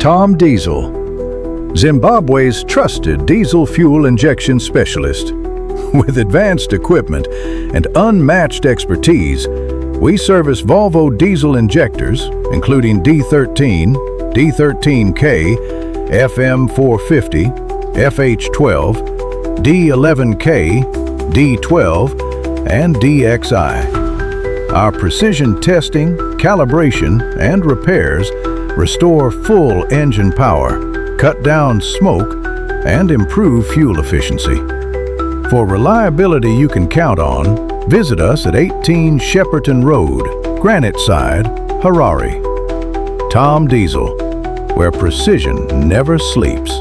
Tomdiesel, Zimbabwe's trusted diesel fuel injection specialist. With advanced equipment and unmatched expertise, we service Volvo diesel injectors, including D13, D13K, FM450, FH12, D11K, D12, and DXi. Our precision testing, calibration, and repairs restore full engine power, cut down smoke, and improve fuel efficiency. For reliability you can count on, visit us at 18 Shepperton Road, Graniteside, Harare. Tomdiesel, where precision never sleeps.